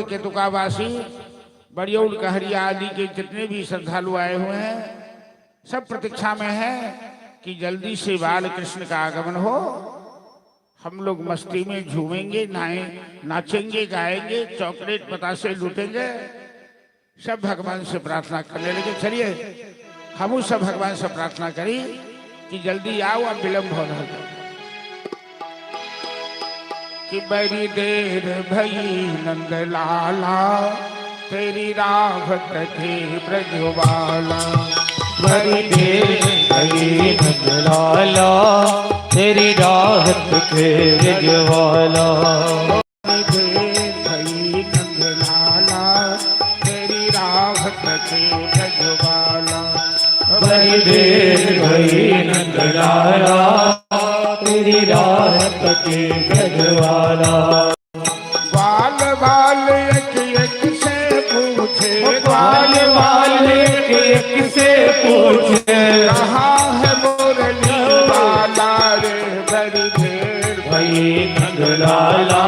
केतुकावासी बड़ियोल कहरिया आदि के जितने भी श्रद्धालु आए हुए हैं सब प्रतीक्षा में है कि जल्दी से बाल कृष्ण का आगमन हो। हम लोग मस्ती में झूमेंगे, नाचेंगे, गाएंगे, चॉकलेट बतासे लूटेंगे, सब भगवान से प्रार्थना करने लगे। चलिए हम सब भगवान से प्रार्थना करी कि जल्दी आओ, अब विलम्ब हो रहा है कि बड़ी देर भई नंद लाला तेरी राहत के ब्रजवाला। बड़ी देर भई नंद लाला तेरी राहत के ब्रजवाला। बड़ी देर भई नंद लाला तेरी राहत के ब्रजवाला। बड़ी देर भई नंद लाला तेरी राहत के ब्रजवाला। बाल बाल एक से पूछे, बाल बाल एक से पूछे, कहाँ है मुरली वाला रे। बड़ी देर भई नंद लाला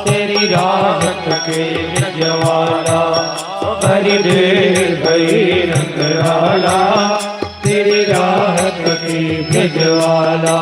तेरी राहत के ब्रजवाला। बड़ी देर भई नंद लाला तेरी राहत के ब्रजवाला।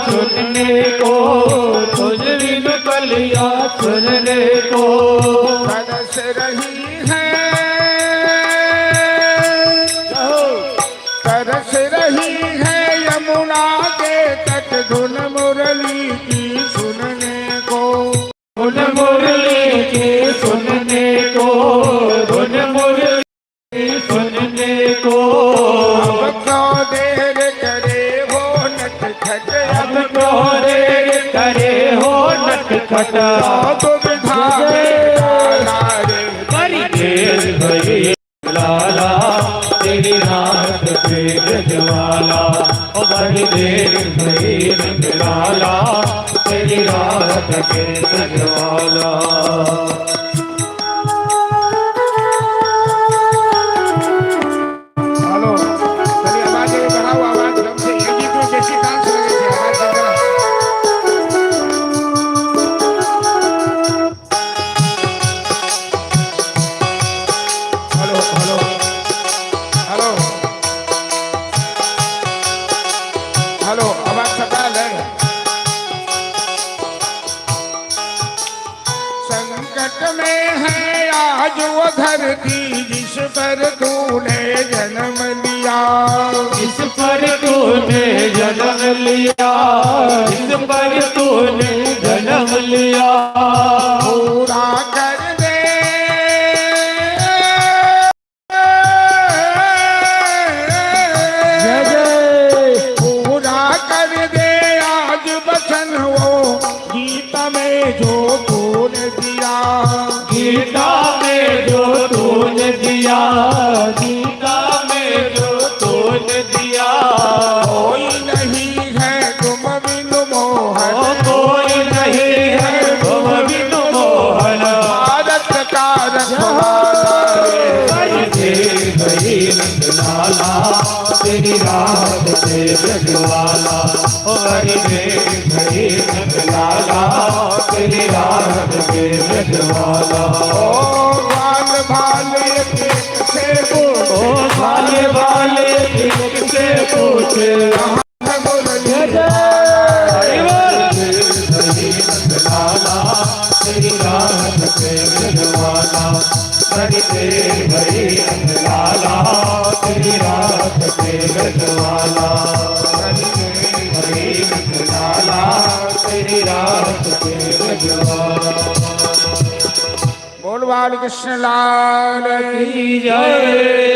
चुनने को, तुझ बिन कलिया चुनने को तरस रही है, तरस रही है यमुना के तट धुन मुरली की सुनने को। धुन मुरली की सुनने को, धुन मुरली की सुनने को। अब क्यों देर करे हो नटखट, अब क्यों देर करे हो नटखट। तो विधा में डाला रे। बड़ी देर भई लाला तेरी राहत के ब्रजवाला। बड़ी देर भई नंद लाला तेरी राहत के ब्रजवाला। वो धरती जिस पर तूने जन्म लिया, जिस पर तूने जन्म लिया, जिस पर तूने जन्म लिया। पूरा कर दे जय जय, पूरा कर दे आज वचन वो गीता में जो तूने दिया। गीता में जो तूने दिया, गीता में जो तूने दिया। कोई नहीं है तुम बिन मोहन, कोई नहीं है तुम बिन मोहन। भारत का रखवाला रे। बड़ी देर भई नंद लाला तेरी राहत के ब्रजवाला। बड़ी देर भई नंद लाला तेरी राहत के ब्रजवाला। ओ बाल बाल एक से पूछे, ओ बाले बाले एक से पूछे, कहाँ मुरली लाला तेरी राहत के ब्रजवाला। बड़ी देर भई नंद लाला तेरी राहत के ब्रजवाला। बड़ी देर भई नंद लाला तेरी राहत के ब्रजवाला। बोल बाल कृष्ण लाल की जय।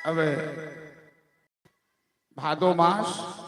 अब भादो मास